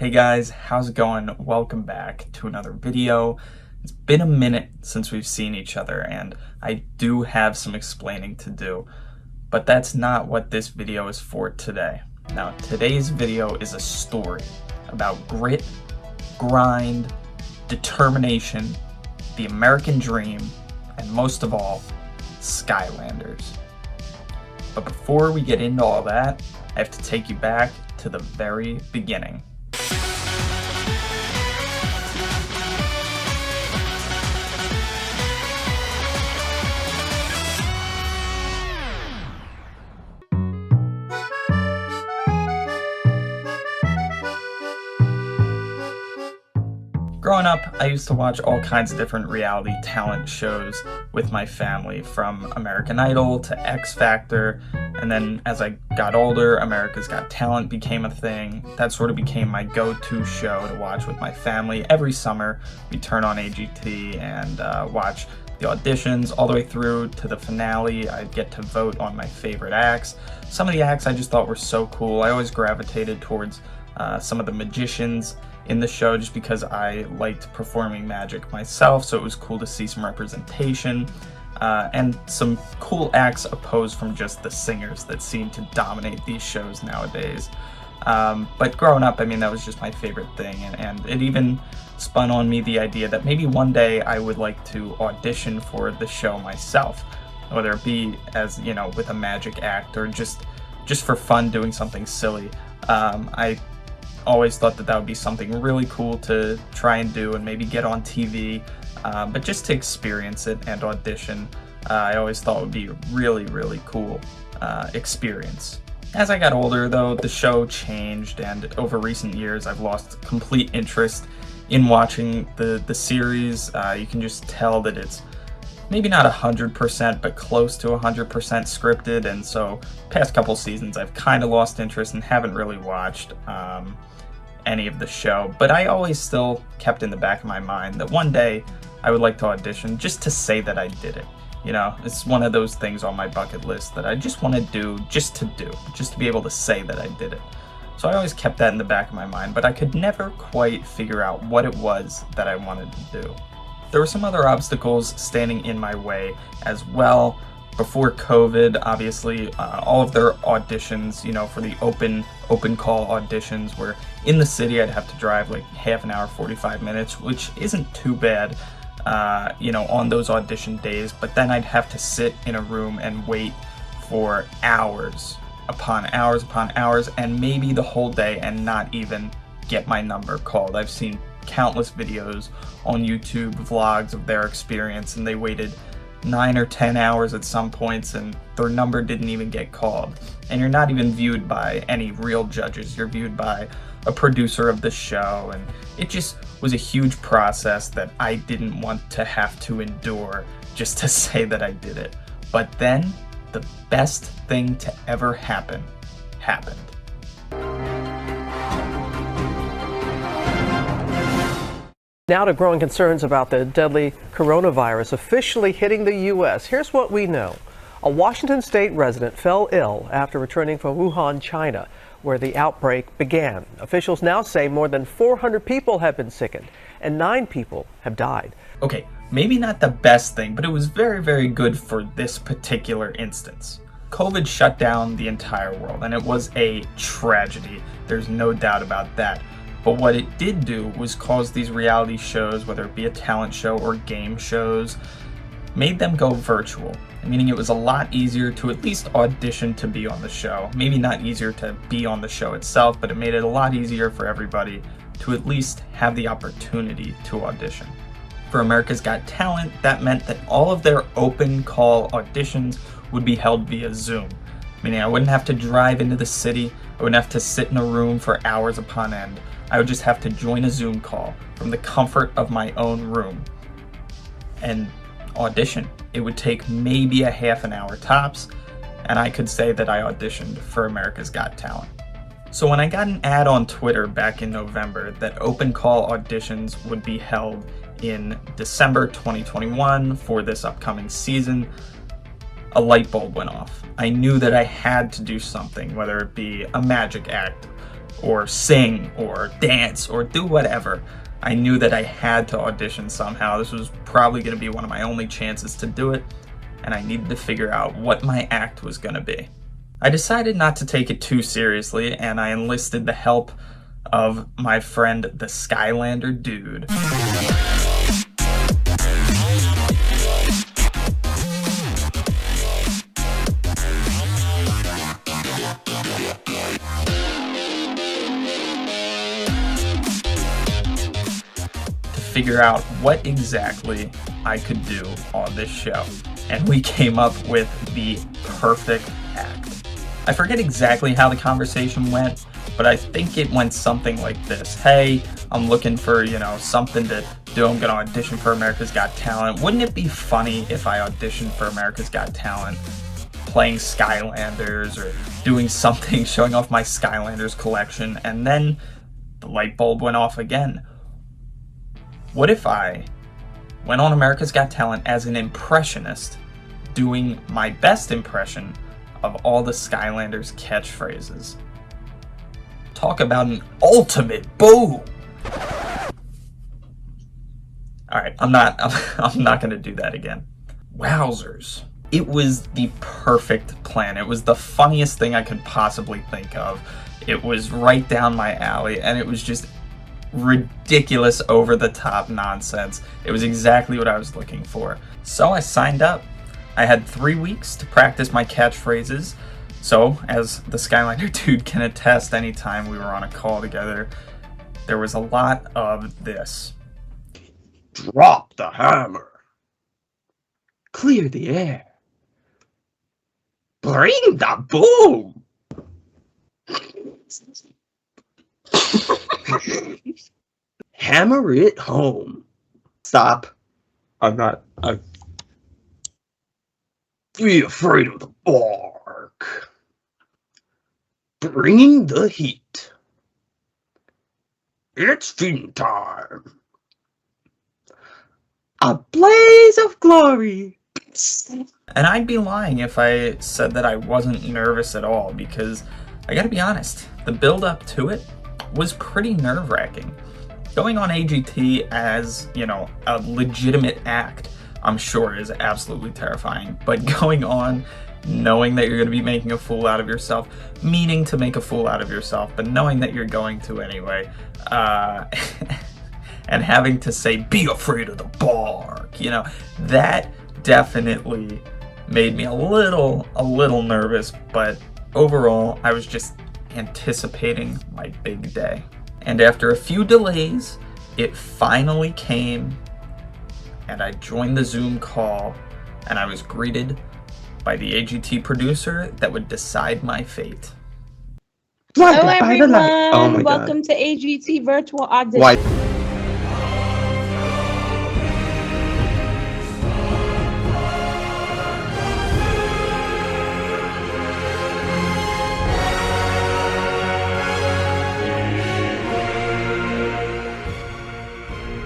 Hey guys, how's it going? Welcome back to another video. It's been a minute since we've seen each other and I do have some explaining to do, but that's not what this video is for today. Now, today's video is a story about grit, grind, determination, the American dream, and most of all, Skylanders. But before we get into all that, I have to take you back to the very beginning. Growing up, I used to watch all kinds of different reality talent shows with my family, from American Idol to X Factor, and then as I got older, America's Got Talent became a thing. That sort of became my go-to show to watch with my family. Every summer, we turn on AGT and watch the auditions all the way through to the finale. I'd get to vote on my favorite acts. Some of the acts I just thought were so cool. I always gravitated towards some of the magicians in the show just because I liked performing magic myself, so it was cool to see some representation and some cool acts opposed from just the singers that seem to dominate these shows nowadays. But growing up, I mean, that was just my favorite thing, and it even spun on me the idea that maybe one day I would like to audition for the show myself, whether it be as, you know, with a magic act or just for fun doing something silly. I always thought that would be something really cool to try and do and maybe get on TV, but just to experience it and audition, I always thought would be a really cool experience. As I got older though, the show changed, and over recent years I've lost complete interest in watching the series. You can just tell that it's maybe not 100%, but close to 100% scripted, and so past couple seasons I've kind of lost interest and haven't really watched any of the show. But I always still kept in the back of my mind that one day I would like to audition just to say that I did it. You know, it's one of those things on my bucket list that I just want to do, just to be able to say that I did it. So I always kept that in the back of my mind, but I could never quite figure out what it was that I wanted to do. There were some other obstacles standing in my way as well. Before COVID, obviously, all of their auditions, you know, for the open call auditions were in the city. I'd have to drive like half an hour, 45 minutes, which isn't too bad, you know, on those audition days. But then I'd have to sit in a room and wait for hours upon hours upon hours, and maybe the whole day, and not even get my number called. I've seen countless videos on YouTube, vlogs of their experience, and they waited 9 or 10 hours at some points and their number didn't even get called. And you're not even viewed by any real judges, you're viewed by a producer of the show, and it just was a huge process that I didn't want to have to endure just to say that I did it. But then the best thing to ever happen happened. Now to growing concerns about the deadly coronavirus officially hitting the U.S. Here's what we know. A Washington state resident fell ill after returning from Wuhan, China, where the outbreak began. Officials now say more than 400 people have been sickened and 9 people have died. Okay, maybe not the best thing, but it was very good for this particular instance. COVID shut down the entire world, and it was a tragedy. There's no doubt about that. But what it did do was cause these reality shows, whether it be a talent show or game shows, made them go virtual, meaning it was a lot easier to at least audition to be on the show. Maybe not easier to be on the show itself, but it made it a lot easier for everybody to at least have the opportunity to audition. For America's Got Talent, that meant that all of their open call auditions would be held via Zoom, meaning I wouldn't have to drive into the city, I wouldn't have to sit in a room for hours upon end. I would just have to join a Zoom call from the comfort of my own room and audition. It would take maybe a half an hour tops, and I could say that I auditioned for America's Got Talent. So when I got an ad on Twitter back in November that open call auditions would be held in December 2021 for this upcoming season, a light bulb went off. I knew that I had to do something, whether it be a magic act, or sing or dance or do whatever. I knew that I had to audition somehow. This was probably going to be one of my only chances to do it, and I needed to figure out what my act was going to be. I decided not to take it too seriously, and I enlisted the help of my friend, the Skylander dude. Figure out what exactly I could do on this show, and we came up with the perfect act. I forget exactly how the conversation went, but I think it went something like this. Hey, I'm looking for, something to do. I'm gonna audition for America's Got Talent. Wouldn't it be funny if I auditioned for America's Got Talent playing Skylanders or doing something, showing off my Skylanders collection? And then the light bulb went off again. What if I went on America's Got Talent as an impressionist, doing my best impression of all the Skylanders catchphrases? Talk about an ultimate boom! Alright, I'm not gonna do that again. Wowzers. It was the perfect plan. It was the funniest thing I could possibly think of. It was right down my alley, and it was just ridiculous, over-the-top nonsense. It was exactly what I was looking for. So I signed up. I had 3 weeks to practice my catchphrases. So, as the Skylander dude can attest, anytime we were on a call together, there was a lot of this. Drop the hammer. Clear the air. Bring the boom. Hammer it home. Stop. Be afraid of the bark. Bringing the heat. It's fin time. A blaze of glory. And I'd be lying if I said that I wasn't nervous at all, because I gotta be honest, the build up to it was pretty nerve-wracking. Going on AGT as, a legitimate act, I'm sure is absolutely terrifying. But going on knowing that you're going to be making a fool out of yourself, meaning to make a fool out of yourself, but knowing that you're going to anyway, and having to say, be afraid of the bark, that definitely made me a little nervous, but overall, I was just anticipating my big day. And after a few delays, it finally came, and I joined the Zoom call, and I was greeted by the AGT producer that would decide my fate. Hello everyone, oh my welcome to AGT Virtual Audition. Why?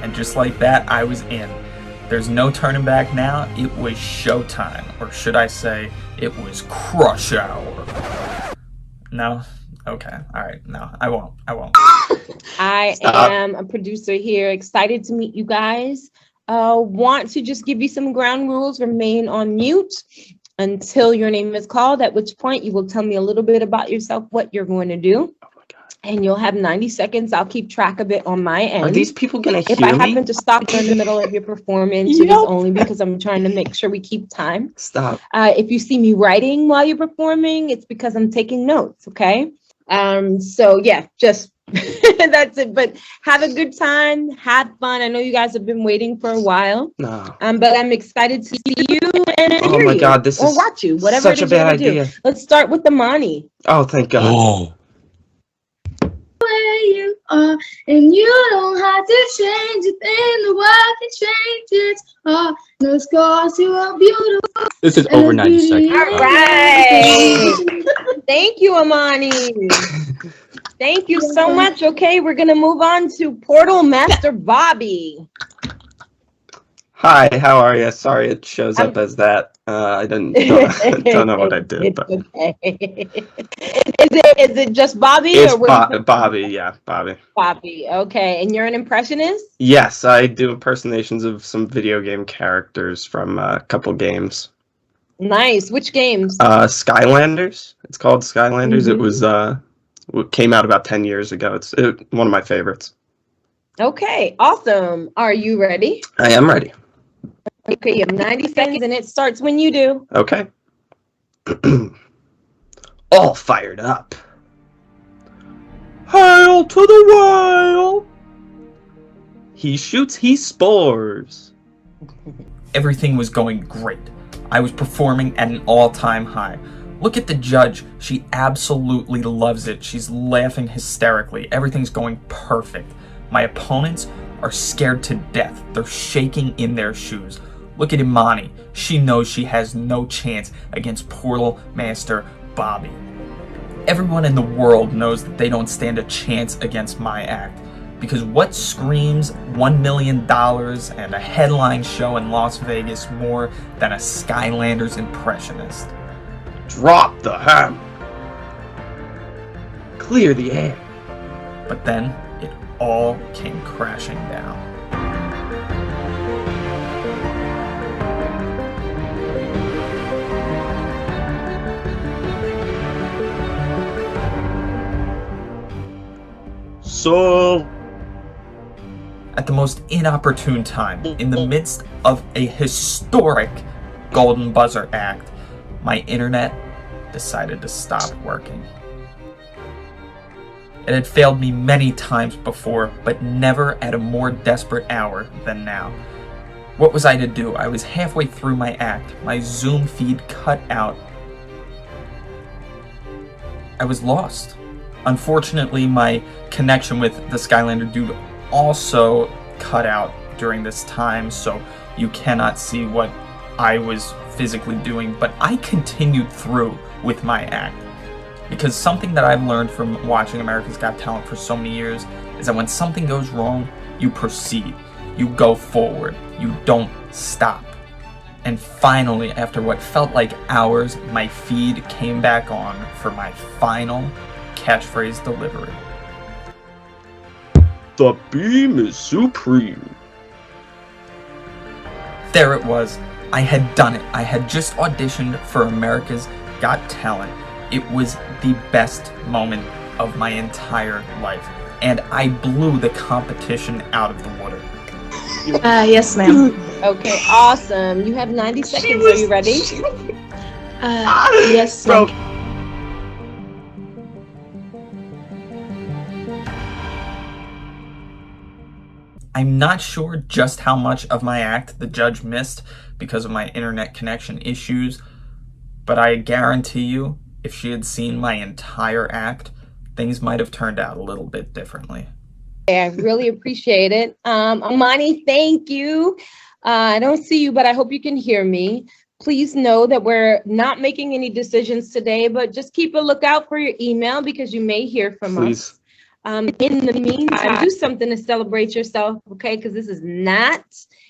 And just like that, I was in. There's no turning back now. It was showtime, or should I say, it was crush hour. No? Okay, all right, no, I won't. I am a producer here, excited to meet you guys. Want to just give you some ground rules. Remain on mute until your name is called, at which point you will tell me a little bit about yourself, what you're going to do. And you'll have 90 seconds. I'll keep track of it on my end. Are these people gonna hear me? If I me? happen to stop you in the middle of your performance, it is only because I'm trying to make sure we keep time. Stop. If you see me writing while you're performing, it's because I'm taking notes, okay? So yeah, just that's it. But have a good time, have fun. I know you guys have been waiting for a while. No. But I'm excited to see you and hear oh my you, God, this or is watch you, whatever such it a is you bad want to idea. do. Let's start with the Mani. Oh, thank God. Oh. Where you are, and you don't have to change a thing. The world can change its heart. No scars, you are beautiful. This is over 90 seconds. All right. Thank you, Amani. Thank you so much. Okay, we're gonna move on to Portal Master Bobby. Hi, how are you? Sorry, it shows I'm- up as that. I don't know what I did, It's but okay. Is it just Bobby it's or what? Bobby. Yeah, Bobby. Bobby. Okay, and you're an impressionist? Yes, I do impersonations of some video game characters from a couple games. Nice. Which games? Skylanders. It's called Skylanders. It Mhm. was it came out about 10 years ago. It's one of my favorites. Okay, awesome. Are you ready? I am ready. Okay, you have 90 seconds and it starts when you do. Okay. All fired up. Hail to the whale! He shoots, he spores. Everything was going great. I was performing at an all-time high. Look at the judge. She absolutely loves it. She's laughing hysterically. Everything's going perfect. My opponents are scared to death. They're shaking in their shoes. Look at Imani. She knows she has no chance against Portal Master Bobby. Everyone in the world knows that they don't stand a chance against my act. Because what screams $1 million and a headline show in Las Vegas more than a Skylanders impressionist? Drop the hammer. Clear the air. But then it all came crashing down. So At the most inopportune time, in the midst of a historic Golden Buzzer act, my internet decided to stop working. It had failed me many times before, but never at a more desperate hour than now. What was I to do? I was halfway through my act. My Zoom feed cut out. I was lost. Unfortunately, my connection with the Skylander dude also cut out during this time, so you cannot see what I was physically doing, but I continued through with my act. Because something that I've learned from watching America's Got Talent for so many years is that when something goes wrong, you proceed. You go forward. You don't stop. And finally, after what felt like hours, my feed came back on for my final catchphrase delivery. the beam is supreme. There it was. I had done it. I had just auditioned for America's Got Talent. It was the best moment of my entire life. And I blew the competition out of the water. Yes, ma'am. Okay, awesome. You have 90 seconds. Are you ready? Yes, Bro, ma'am. I'm not sure just how much of my act the judge missed because of my internet connection issues, but I guarantee you, if she had seen my entire act, things might have turned out a little bit differently. I really appreciate it. Amani, thank you. I don't see you, but I hope you can hear me. Please know that we're not making any decisions today, but just keep a lookout for your email because you may hear from please. us. In the meantime, do something to celebrate yourself, okay? Because this is not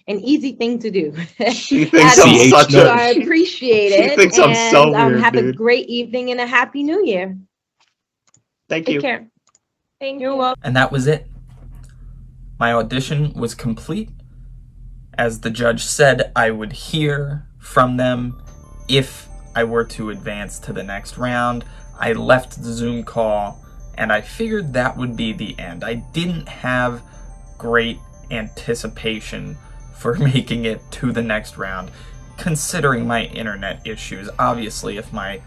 an easy thing to do. She thinks At I'm all. such So a. I appreciate She it. thinks I'm so and weird, have a dude. great evening and a happy new year. Thank Take you. care. You're welcome. And that was it. My audition was complete. As the judge said, I would hear from them if I were to advance to the next round. I left the Zoom call and I figured that would be the end. I didn't have great anticipation for making it to the next round, considering my internet issues. Obviously, if my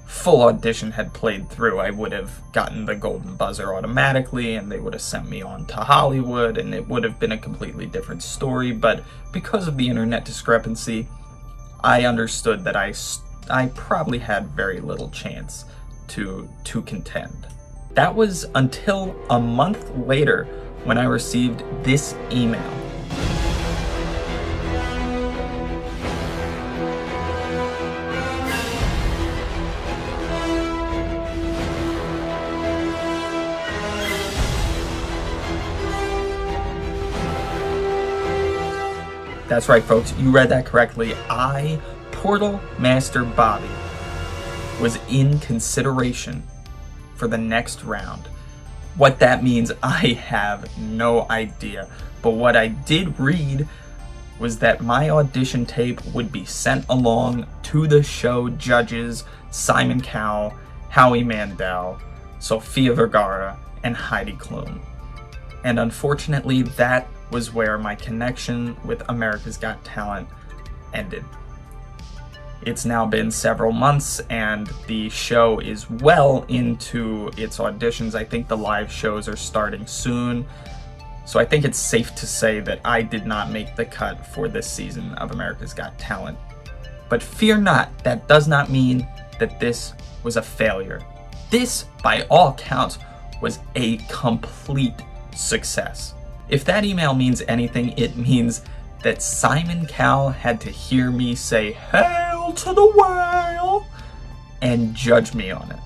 full audition had played through, I would have gotten the golden buzzer automatically and they would have sent me on to Hollywood and it would have been a completely different story. But because of the internet discrepancy, I understood that I probably had very little chance to contend. That was until a month later when I received this email. That's right, folks. You read that correctly. I, Portal Master Bobby, was in consideration for the next round. What that means, I have no idea. But what I did read was that my audition tape would be sent along to the show judges Simon Cowell, Howie Mandel, Sofia Vergara, and Heidi Klum. And unfortunately, that was where my connection with America's Got Talent ended. It's now been several months and the show is well into its auditions. I think the live shows are starting soon. So I think it's safe to say that I did not make the cut for this season of America's Got Talent. But fear not, that does not mean that this was a failure. This, by all accounts, was a complete success. If that email means anything, it means that Simon Cowell had to hear me say, "Hail to the whale," and judge me on it.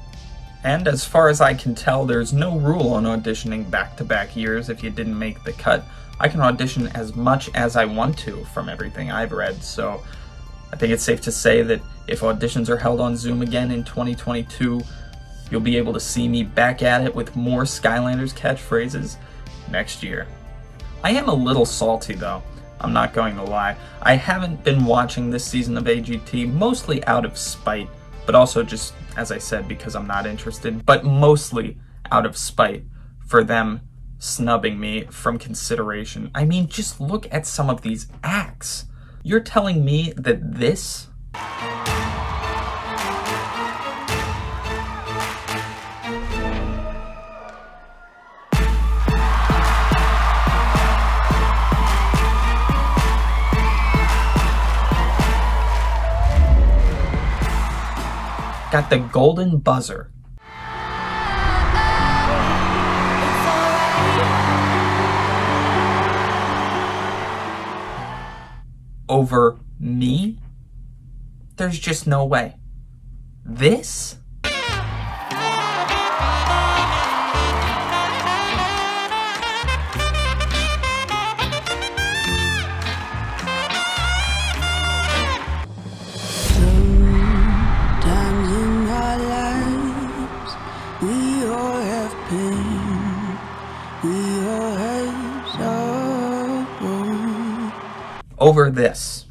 And as far as I can tell, there's no rule on auditioning back-to-back years if you didn't make the cut. I can audition as much as I want to from everything I've read, so I think it's safe to say that if auditions are held on Zoom again in 2022, you'll be able to see me back at it with more Skylanders catchphrases next year. I am a little salty though, I'm not going to lie. I haven't been watching this season of AGT, mostly out of spite, but also just, as I said, because I'm not interested, but mostly out of spite for them snubbing me from consideration. I mean, just look at some of these acts. You're telling me that this got the golden buzzer. Over me? There's just no way. This? Over this.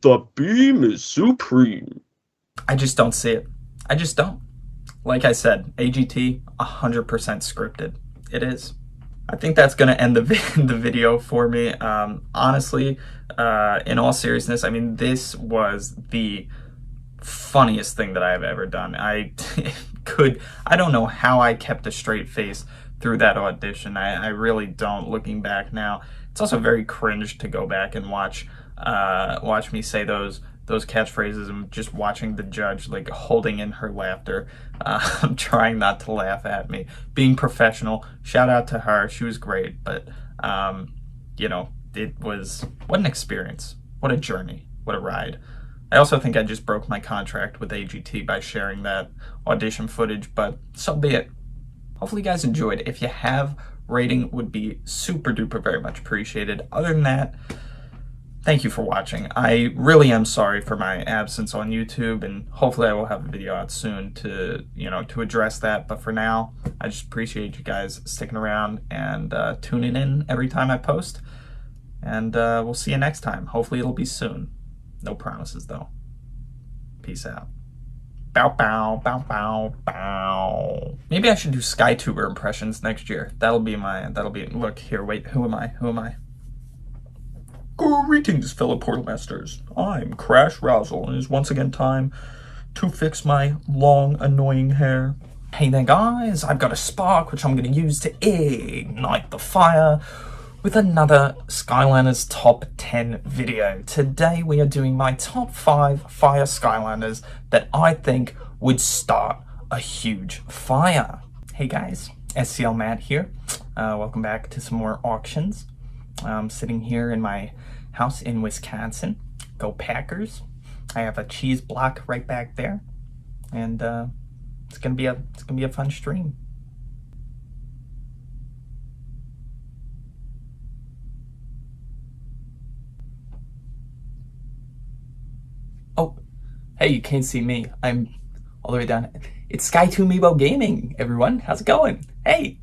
The beam is supreme. I just don't see it. I just don't. Like I said, AGT 100% scripted. It is. I think that's going to end the video for me. Honestly, in all seriousness, I mean, this was the funniest thing that I've ever done. I don't know how I kept a straight face through that audition. I really don't, looking back now. It's also very cringe to go back and watch me say those catchphrases and just watching the judge like holding in her laughter. I'm trying not to laugh at me. Being professional. Shout out to her. She was great. But, you know, it was, what an experience. What a journey. What a ride. I also think I just broke my contract with AGT by sharing that audition footage, but so be it. Hopefully you guys enjoyed. If you have, rating would be super duper very much appreciated. Other than that, thank you for watching. I really am sorry for my absence on YouTube, and hopefully I will have a video out soon to, you know, to address that. But for now, I just appreciate you guys sticking around and tuning in every time I post. And we'll see you next time. Hopefully it'll be soon. No promises though. Peace out. Bow, bow, bow, bow, bow. Maybe I should do SkyTuber impressions next year. That'll be, look here, wait, who am I? Greetings, fellow Portal Masters. I'm Crash Rousel, and it's once again time to fix my long, annoying hair. Hey there, guys. I've got a spark, which I'm going to use to ignite the fire with another Skylanders Top 10 video. Today, we are doing my top 5 fire Skylanders that I think would start a huge fire. Hey, guys. SCL Matt here. Welcome back to some more auctions. I'm sitting here in my house in Wisconsin. Go Packers. I have a cheese block right back there. And it's gonna be a fun stream. Hey, you can't see me. I'm all the way down. It's Sky2 Meebo Gaming, everyone. How's it going? Hey!